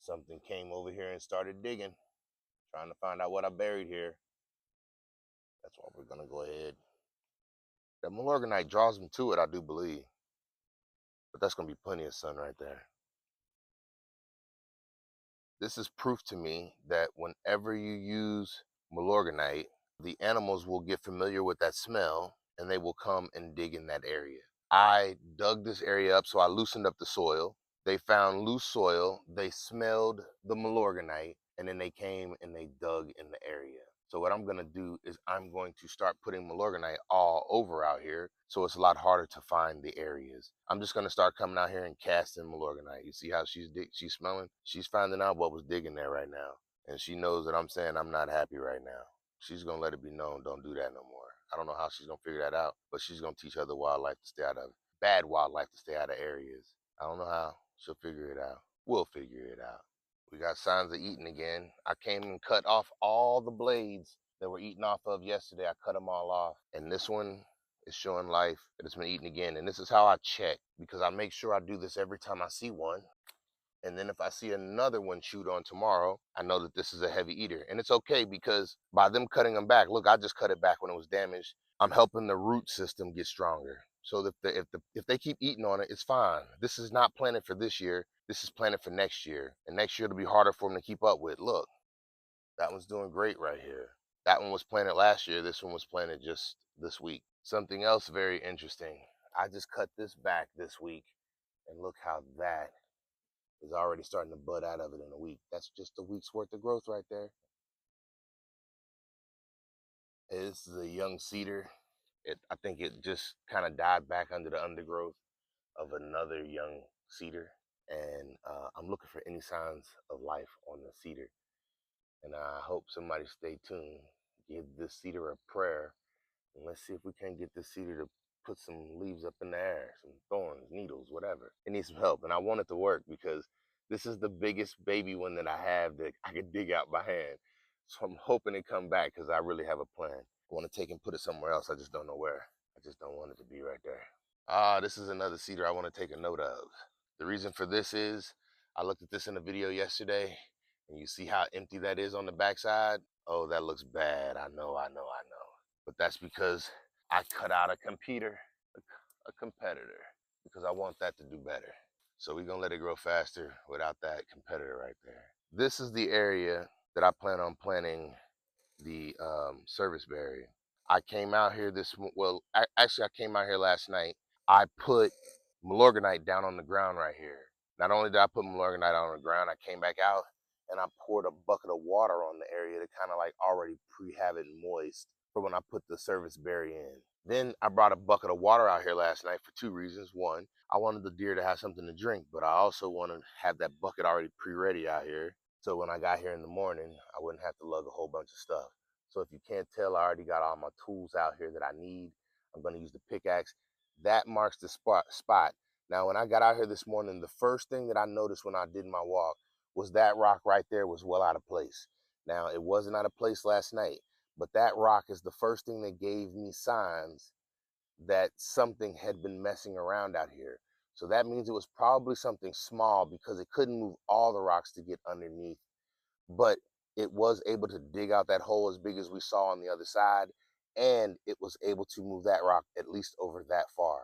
Something came over here and started digging, trying to find out what I buried here. That's why we're gonna go ahead. That Milorganite draws them to it, I do believe. But that's gonna be plenty of sun right there. This is proof to me that whenever you use Milorganite, the animals will get familiar with that smell and they will come and dig in that area. I dug this area up, so I loosened up the soil. They found loose soil, they smelled the Milorganite, and then they came and they dug in the area. So what I'm gonna do is I'm going to start putting Milorganite all over out here, so it's a lot harder to find the areas. I'm just gonna start coming out here and casting Milorganite. You see how she's smelling? She's finding out what was digging there right now. And she knows that I'm saying I'm not happy right now. She's gonna let it be known, don't do that no more. I don't know how she's gonna figure that out, but she's gonna teach other wildlife to stay out of bad wildlife to stay out of areas. I don't know how. She'll figure it out. We'll figure it out. We got signs of eating again. I came and cut off all the blades that were eaten off of yesterday. I cut them all off. And this one is showing life, that it's been eaten again. And this is how I check, because I make sure I do this every time I see one. And then if I see another one chewed on tomorrow, I know that this is a heavy eater. And it's okay, because by them cutting them back, look, I just cut it back when it was damaged. I'm helping the root system get stronger. So that if they keep eating on it, it's fine. This is not planted for this year. This is planted for next year. And next year it'll be harder for them to keep up with. Look, that one's doing great right here. That one was planted last year. This one was planted just this week. Something else very interesting. I just cut this back this week, and look how that is already starting to bud out of it in a week. That's just a week's worth of growth right there. This is a young cedar. I think it just kind of died back under the undergrowth of another young cedar. And I'm looking for any signs of life on the cedar. And I hope somebody stay tuned. Give this cedar a prayer. And let's see if we can't get this cedar to put some leaves up in the air, some thorns, needles, whatever. It needs some help. And I want it to work, because this is the biggest baby one that I have that I could dig out by hand. So I'm hoping it come back, because I really have a plan. I want to take and put it somewhere else. I just don't know where. I just don't want it to be right there. This is another cedar I want to take a note of. The reason for this is I looked at this in a video yesterday, and you see how empty that is on the backside. Oh, that looks bad. I know. But that's because I cut out a competitor, because I want that to do better. So we're gonna let it grow faster without that competitor right there. This is the area that I plan on planting the service berry. I came out here actually I came out here last night. I put Milorganite down on the ground right here. Not only did I put Milorganite on the ground, I came back out and I poured a bucket of water on the area to kind of like already have it moist for when I put the service berry in. Then I brought a bucket of water out here last night for two reasons. One, I wanted the deer to have something to drink, but I also wanted to have that bucket already pre-ready out here, so when I got here in the morning, I wouldn't have to lug a whole bunch of stuff. So if you can't tell, I already got all my tools out here that I need. I'm gonna use the pickaxe. That marks the spot. Now, when I got out here this morning, the first thing that I noticed when I did my walk was that rock right there was well out of place. Now, it wasn't out of place last night, but that rock is the first thing that gave me signs that something had been messing around out here. So that means it was probably something small, because it couldn't move all the rocks to get underneath, but it was able to dig out that hole as big as we saw on the other side, and it was able to move that rock at least over that far.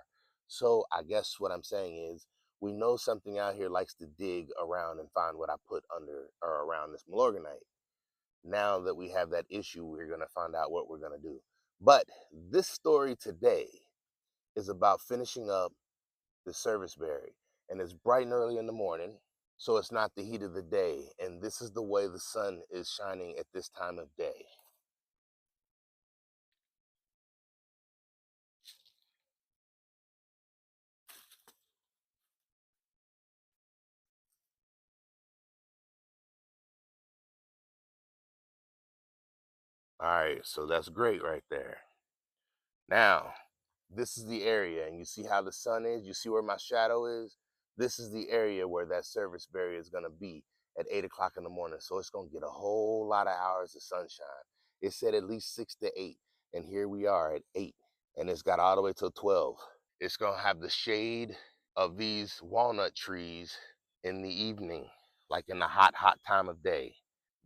So I guess what I'm saying is, we know something out here likes to dig around and find what I put under or around this Milorganite. Now that we have that issue, we're going to find out what we're going to do. But this story today is about finishing up the service berry. And it's bright and early in the morning, so it's not the heat of the day. And this is the way the sun is shining at this time of day. All right, so that's great right there. Now, this is the area, and you see how the sun is? You see where my shadow is? This is the area where that service berry is going to be at 8 o'clock in the morning. So it's going to get a whole lot of hours of sunshine. It said at least 6 to 8, and here we are at 8, and it's got all the way till 12. It's going to have the shade of these walnut trees in the evening like in the hot, hot time of day.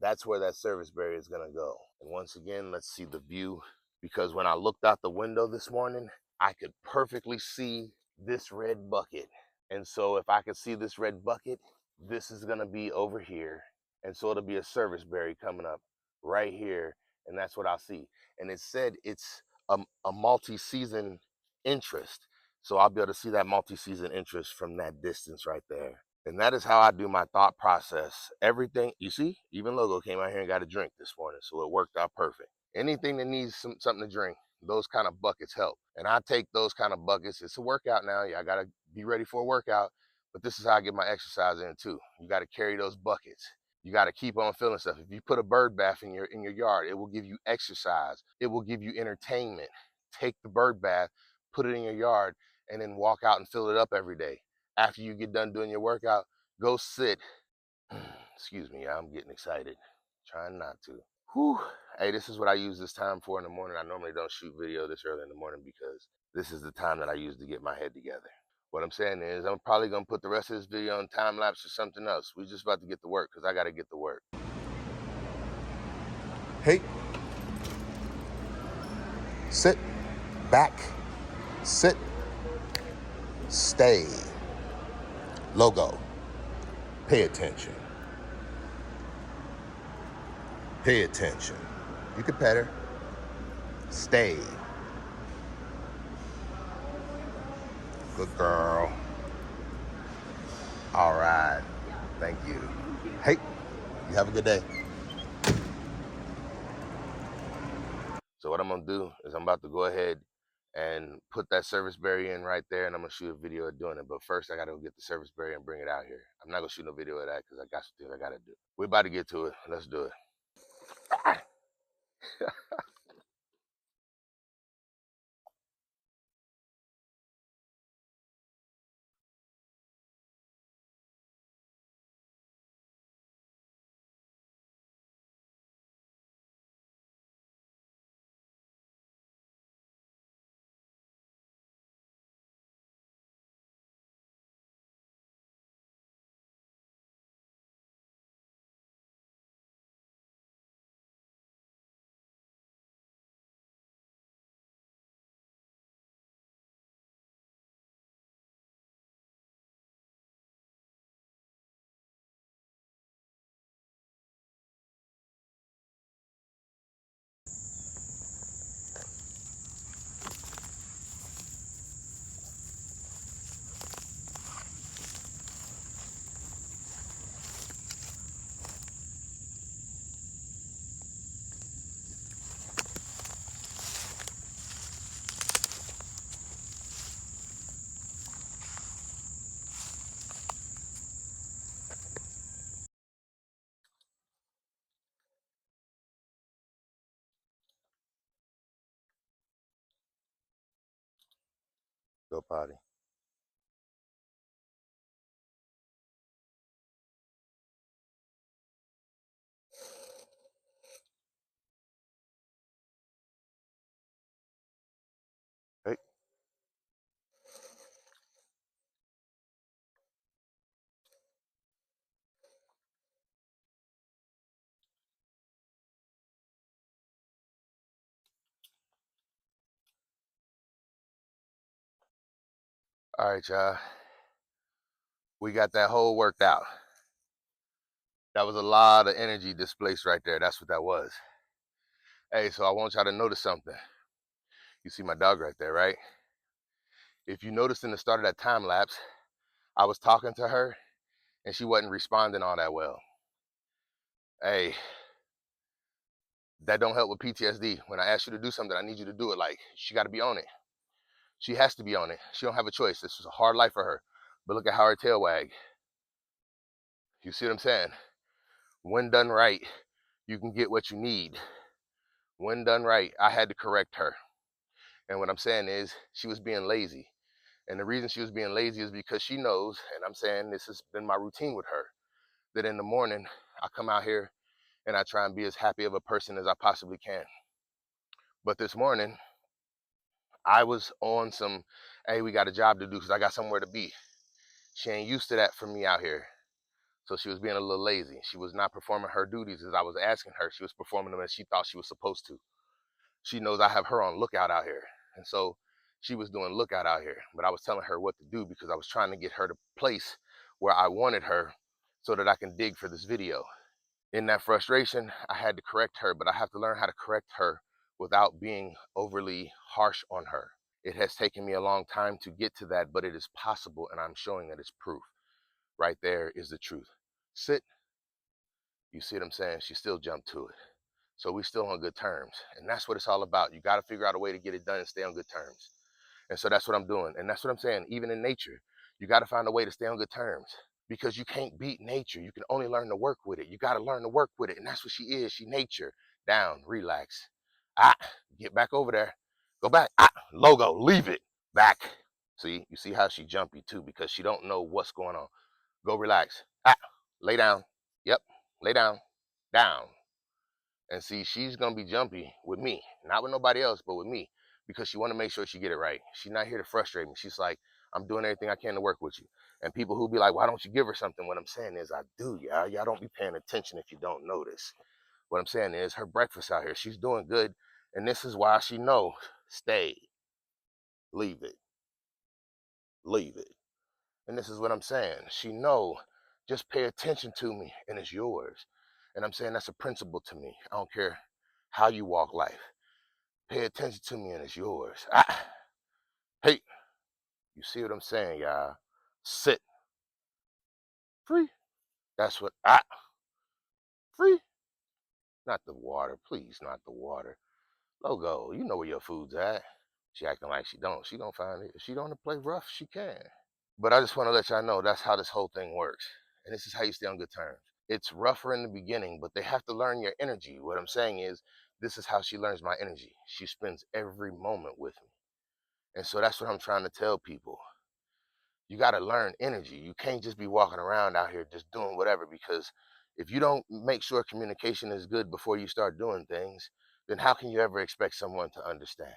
That's where that service barrier is gonna go. And once again, let's see the view. Because when I looked out the window this morning, I could perfectly see this red bucket. And so if I could see this red bucket, this is gonna be over here. And so it'll be a service barrier coming up right here. And that's what I'll see. And it said it's a multi-season interest. So I'll be able to see that multi-season interest from that distance right there. And that is how I do my thought process. Everything, you see, even Logo came out here and got a drink this morning. So it worked out perfect. Anything that needs something to drink, those kind of buckets help. And I take those kind of buckets. It's a workout now. I got to be ready for a workout. But this is how I get my exercise in too. You got to carry those buckets. You got to keep on filling stuff. If you put a bird bath in your yard, it will give you exercise. It will give you entertainment. Take the bird bath, put it in your yard, and then walk out and fill it up every day. After you get done doing your workout, go sit. Excuse me, I'm getting excited. Trying not to. Whew. Hey, this is what I use this time for in the morning. I normally don't shoot video this early in the morning because this is the time that I use to get my head together. What I'm saying is I'm probably going to put the rest of this video on time lapse or something else. We're just about to get to work because I got to get to work. Hey, sit back, sit, stay. Logo, pay attention. Pay attention. You can pet her. Stay. Good girl. All right. Thank you. Hey, you have a good day. So what I'm going to do is I'm about to go ahead and put that service barrier in right there, and I'm going to shoot a video of doing it. But first, I got to go get the service barrier and bring it out here. I'm not going to shoot no video of that because I got some things I got to do. We're about to get to it. Let's do it. Go potty. Hey. All right, y'all. We got that hole worked out. That was a lot of energy displaced right there. That's what that was. Hey, so I want y'all to notice something. You see my dog right there, right? If you noticed in the start of that time lapse, I was talking to her and she wasn't responding all that well. Hey, that don't help with PTSD. When I ask you to do something, I need you to do it. Like, she got to be on it. She has to be on it. She don't have a choice. This was a hard life for her. But look at how her tail wag. You see what I'm saying? When done right, you can get what you need. When done right, I had to correct her. And what I'm saying is she was being lazy. And the reason she was being lazy is because she knows, and I'm saying this has been my routine with her, that in the morning I come out here and I try and be as happy of a person as I possibly can. But this morning, I was on some, hey, we got a job to do because I got somewhere to be. She ain't used to that from me out here. So she was being a little lazy. She was not performing her duties as I was asking her. She was performing them as she thought she was supposed to. She knows I have her on lookout out here. And so she was doing lookout out here. But I was telling her what to do because I was trying to get her to place where I wanted her so that I can dig for this video. In that frustration, I had to correct her, but I have to learn how to correct her without being overly harsh on her. It has taken me a long time to get to that, but it is possible, and I'm showing that it's proof. Right there is the truth. Sit. You see what I'm saying? She still jumped to it. So we still on good terms. And that's what it's all about. You got to figure out a way to get it done and stay on good terms. And so that's what I'm doing. And that's what I'm saying. Even in nature, you got to find a way to stay on good terms because you can't beat nature. You can only learn to work with it. You got to learn to work with it. And that's what she is. She nature. Down, relax. Ah, get back over there. Go back. Ah, logo, leave it. Back. See, you see how she jumpy too because she don't know what's going on. Go relax. Ah, lay down. Yep, lay down. Down. And see, she's gonna be jumpy with me, not with nobody else, but with me, because she want to make sure she get it right. She's not here to frustrate me. She's like, I'm doing everything I can to work with you. And people who be like, why don't you give her something? What I'm saying is, I do, y'all. Y'all don't be paying attention if you don't notice. What I'm saying is, her breakfast out here, she's doing good, and this is why she know, stay, leave it, leave it. And this is what I'm saying. She know, just pay attention to me, and it's yours. And I'm saying that's a principle to me. I don't care how you walk life. Pay attention to me and it's yours. Ah, hey, you see what I'm saying, y'all? Sit. Free. That's what free. Not the water, please, not the water. Logo, you know where your food's at. She acting like she don't. She gonna find it. If she don't play rough, she can. But I just want to let y'all know that's how this whole thing works. And this is how you stay on good terms. It's rougher in the beginning, but they have to learn your energy. What I'm saying is, this is how she learns my energy. She spends every moment with me. And so that's what I'm trying to tell people. You got to learn energy. You can't just be walking around out here just doing whatever because if you don't make sure communication is good before you start doing things, then how can you ever expect someone to understand?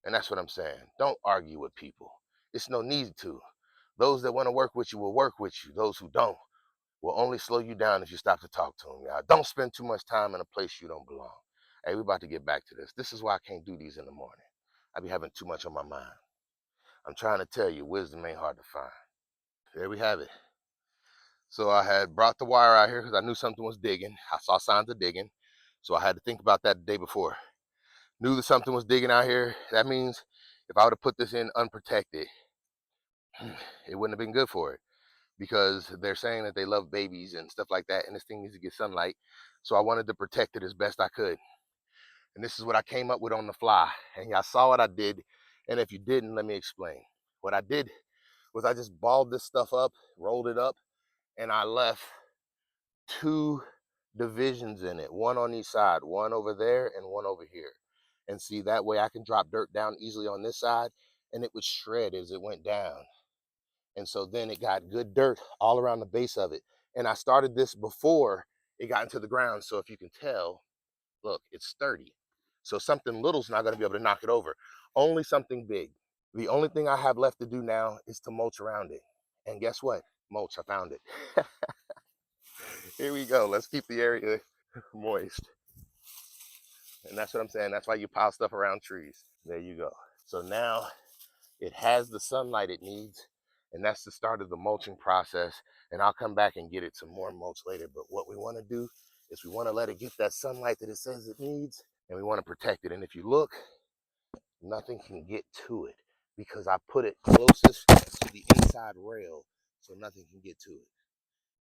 And that's what I'm saying. Don't argue with people. It's no need to. Those that want to work with you will work with you. Those who don't will only slow you down if you stop to talk to them. Y'all don't spend too much time in a place you don't belong. Hey, we're about to get back to this. This is why I can't do these in the morning. I be having too much on my mind. I'm trying to tell you, wisdom ain't hard to find. There we have it. So I had brought the wire out here because I knew something was digging. I saw signs of digging. So I had to think about that the day before. Knew that something was digging out here. That means if I would have put this in unprotected, it wouldn't have been good for it because they're saying that they love babies and stuff like that. And this thing needs to get sunlight. So I wanted to protect it as best I could. And this is what I came up with on the fly. And y'all saw what I did. And if you didn't, let me explain. What I did was I just balled this stuff up, rolled it up, and I left two divisions in it, one on each side, one over there and one over here. And see, that way I can drop dirt down easily on this side and it would shred as it went down. And so then it got good dirt all around the base of it. And I started this before it got into the ground. So if you can tell, look, it's sturdy. So something little's not going to be able to knock it over. Only something big. The only thing I have left to do now is to mulch around it. And guess what? Mulch, I found it. Here we go. Let's keep the area moist. And that's what I'm saying. That's why you pile stuff around trees. There you go. So now it has the sunlight it needs. And that's the start of the mulching process. And I'll come back and get it some more mulch later. But what we want to do is we want to let it get that sunlight that it says it needs. And we want to protect it. And if you look, nothing can get to it because I put it closest to the inside rail so nothing can get to it.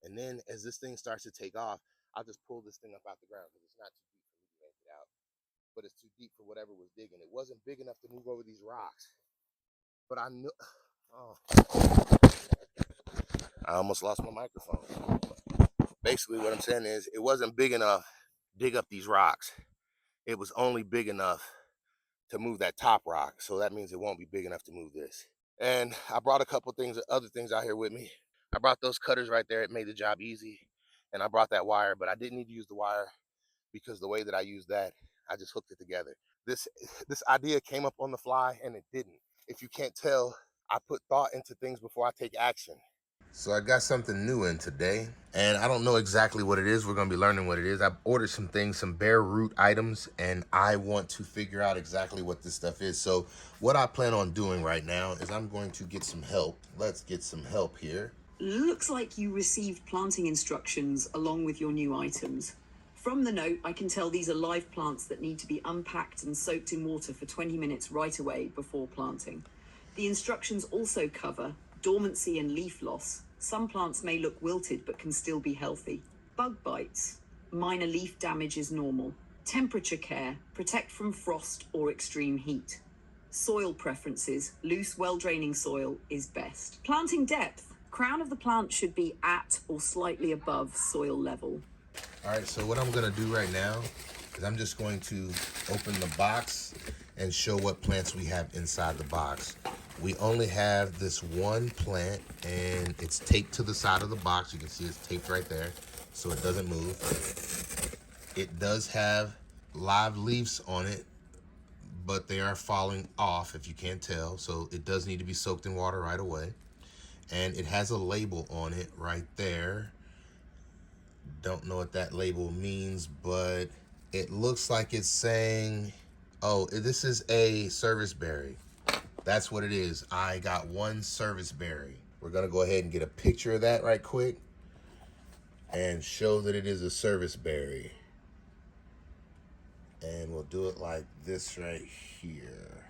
And then as this thing starts to take off, I'll just pull this thing up out the ground because it's not too deep for me to yank it out, but it's too deep for whatever was digging. It wasn't big enough to move over these rocks, but I knew, oh, I almost lost my microphone. Basically what I'm saying is it wasn't big enough to dig up these rocks. It was only big enough to move that top rock. So that means it won't be big enough to move this. And I brought a couple things, other things out here with me. I brought those cutters right there. It made the job easy. And I brought that wire, but I didn't need to use the wire because the way that I used that, I just hooked it together. This this idea came up on the fly and it didn't. If you can't tell, I put thought into things before I take action. So I got something new in today, and I don't know exactly what it is. We're gonna be learning what it is. I've ordered some things, some bare root items, and I want to figure out exactly what this stuff is. So what I plan on doing right now is I'm going to get some help. Let's get some help here. Looks like you received planting instructions along with your new items. From the note, I can tell these are live plants that need to be unpacked and soaked in water for 20 minutes right away before planting. The instructions also cover dormancy and leaf loss. Some plants may look wilted but can still be healthy. Bug bites. Minor leaf damage is normal. Temperature care. Protect from frost or extreme heat. Soil preferences. Loose, well-draining soil is best. Planting depth. Crown of the plant should be at or slightly above soil level. All right, so what I'm gonna do right now is I'm just going to open the box and show what plants we have inside the box. We only have this one plant and it's taped to the side of the box. You can see it's taped right there so it doesn't move. It does have live leaves on it, but they are falling off if you can't tell. So it does need to be soaked in water right away. And it has a label on it right there. Don't know what that label means, but it looks like it's saying, oh, this is a service berry. That's what it is. I got one service berry. We're gonna go ahead and get a picture of that right quick and show that it is a service berry. And we'll do it like this right here.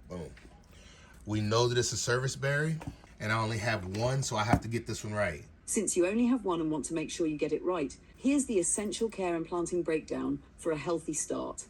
Boom. We know that it's a service berry, and I only have one, so I have to get this one right. Since you only have one and want to make sure you get it right, here's the essential care and planting breakdown for a healthy start.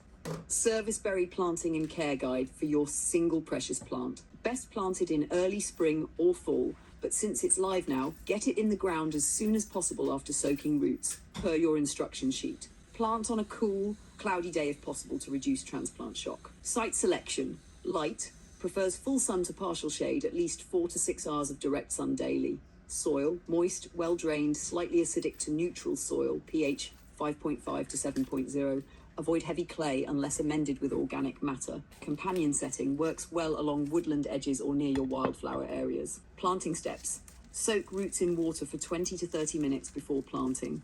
Service berry planting and care guide for your single precious plant. Best planted in early spring or fall, but since it's live now, get it in the ground as soon as possible after soaking roots, per your instruction sheet. Plant on a cool, cloudy day if possible to reduce transplant shock. Site selection. Light. Prefers full sun to partial shade, at least 4 to 6 hours of direct sun daily. Soil. Moist, well drained, slightly acidic to neutral soil, pH 5.5 to 7.0. Avoid heavy clay unless amended with organic matter. Companion setting works well along woodland edges or near your wildflower areas. Planting steps. Soak roots in water for 20 to 30 minutes before planting.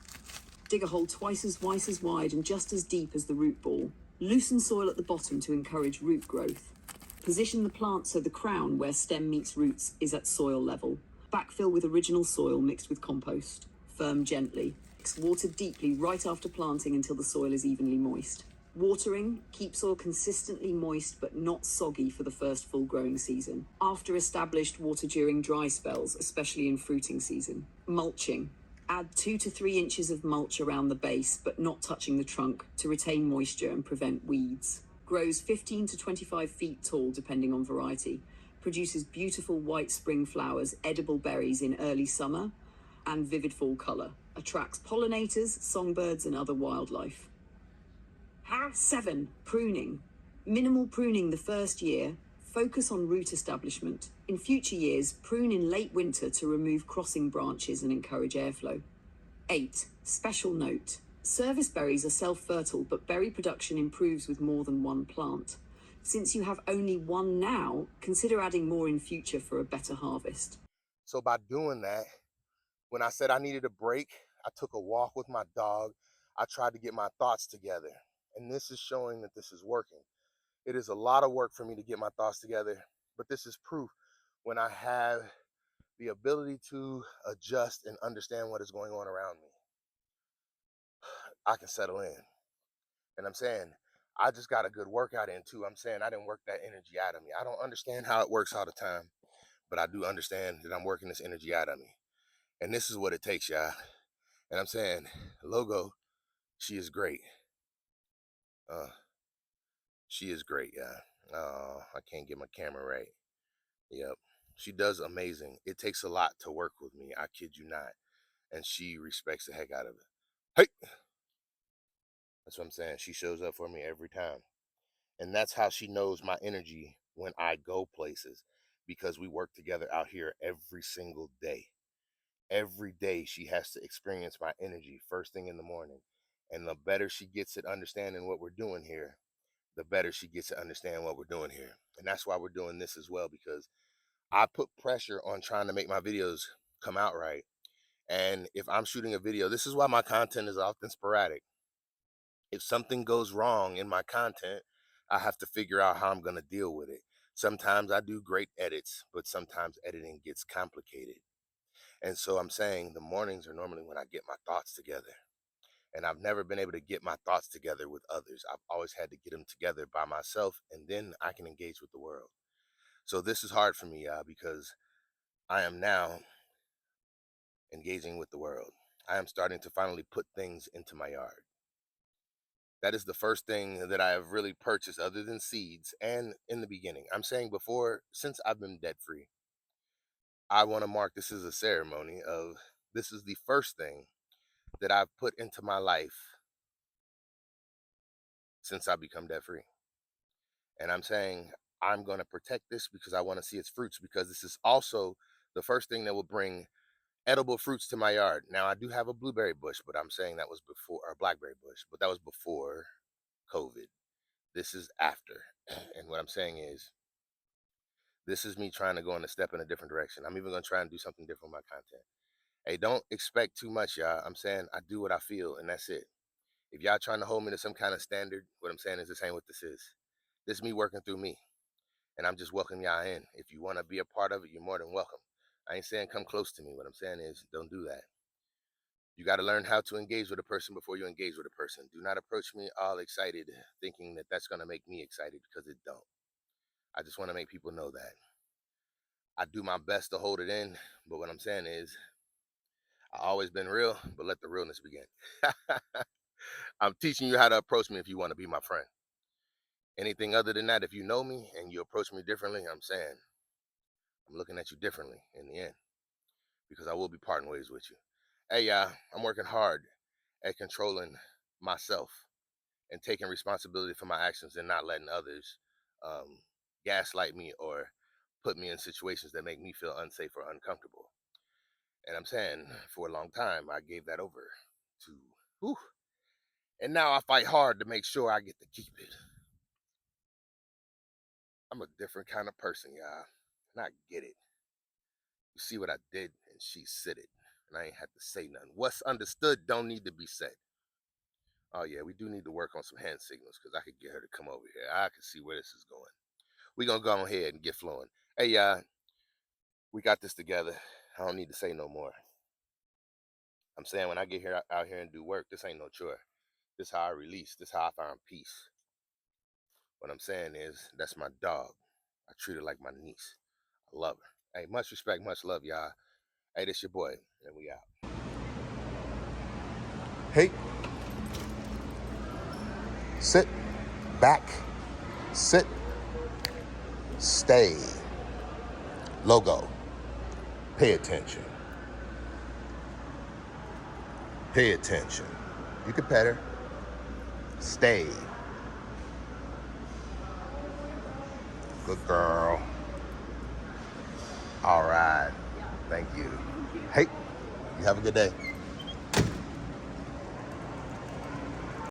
Dig a hole twice as wide and just as deep as the root ball. Loosen soil at the bottom to encourage root growth. Position the plant so the crown, where stem meets roots, is at soil level. Backfill with original soil mixed with compost. Firm gently. Water deeply right after planting until the soil is evenly moist. Watering. Keep soil consistently moist but not soggy for the first full growing season. After established, water during dry spells, especially in fruiting season. Mulching. Add 2 to 3 inches of mulch around the base but not touching the trunk to retain moisture and prevent weeds. Grows 15 to 25 feet tall depending on variety. Produces beautiful white spring flowers, edible berries in early summer, and vivid fall color. Attracts pollinators, songbirds, and other wildlife. 7. Pruning. Minimal pruning the first year. Focus on root establishment. In future years, prune in late winter to remove crossing branches and encourage airflow. 8. Special note. Service berries are self-fertile, but berry production improves with more than one plant. Since you have only one now, consider adding more in future for a better harvest. So by doing that, when I said I needed a break, I took a walk with my dog. I tried to get my thoughts together. And this is showing that this is working. It is a lot of work for me to get my thoughts together, but this is proof when I have the ability to adjust and understand what is going on around me, I can settle in. And I'm saying, I just got a good workout in too. I'm saying I didn't work that energy out of me. I don't understand how it works all the time, but I do understand that I'm working this energy out of me. And this is what it takes, y'all. And I'm saying, Logo, she is great. Uh, she is great, yeah. Oh, I can't get my camera right. Yep. She does amazing. It takes a lot to work with me. I kid you not. And she respects the heck out of it. Hey, that's what I'm saying. She shows up for me every time. And that's how she knows my energy when I go places because we work together out here every single day. Every day she has to experience my energy first thing in the morning. And the better she gets at understanding what we're doing here, the better she gets to understand what we're doing here. And that's why we're doing this as well, because I put pressure on trying to make my videos come out right. And if I'm shooting a video, this is why my content is often sporadic. If something goes wrong in my content, I have to figure out how I'm going to deal with it. Sometimes I do great edits, but sometimes editing gets complicated. And so I'm saying the mornings are normally when I get my thoughts together. And I've never been able to get my thoughts together with others. I've always had to get them together by myself, and then I can engage with the world. So this is hard for me, because I am now engaging with the world. I am starting to finally put things into my yard. That is the first thing that I have really purchased other than seeds. And in the beginning, I'm saying before, since I've been debt free, I want to mark this as a ceremony of this is the first thing that I've put into my life since I become debt free. And I'm saying I'm going to protect this because I want to see its fruits, because this is also the first thing that will bring edible fruits to my yard. Now I do have a blueberry bush, but I'm saying that was before, or blackberry bush, but that was before COVID. This is after. And what I'm saying is, this is me trying to go in a step in a different direction. I'm even going to try and do something different with my content. Hey, don't expect too much, y'all. I'm saying I do what I feel, and that's it. If y'all trying to hold me to some kind of standard, what I'm saying is this ain't what this is. This is me working through me, and I'm just welcoming y'all in. If you want to be a part of it, you're more than welcome. I ain't saying come close to me. What I'm saying is don't do that. You got to learn how to engage with a person before you engage with a person. Do not approach me all excited thinking that that's going to make me excited, because it don't. I just want to make people know that. I do my best to hold it in, but what I'm saying is I always been real, but let the realness begin. I'm teaching you how to approach me if you want to be my friend. Anything other than that, if you know me and you approach me differently, I'm saying I'm looking at you differently in the end, because I will be parting ways with you. Hey, y'all, I'm working hard at controlling myself and taking responsibility for my actions and not letting others um, gaslight me or put me in situations that make me feel unsafe or uncomfortable. And I'm saying for a long time, I gave that over to, whew, and now I fight hard to make sure I get to keep it. I'm a different kind of person, y'all, and I get it. You see what I did, and she said it, and I ain't had to say nothing. What's understood don't need to be said. Oh yeah, we do need to work on some hand signals, because I could get her to come over here. I can see where this is going. We gonna go ahead and get flowing. Hey, y'all, we got this together. I don't need to say no more. I'm saying when I get here out here and do work, this ain't no chore. This how I release. This how I find peace. What I'm saying is, that's my dog. I treat her like my niece. I love her. Hey, much respect, much love, y'all. Hey, this your boy, and we out. Hey, sit back, sit, stay. Logo. Pay attention. Pay attention. You can pet her. Stay. Good girl. All right. Thank you. Hey, you have a good day.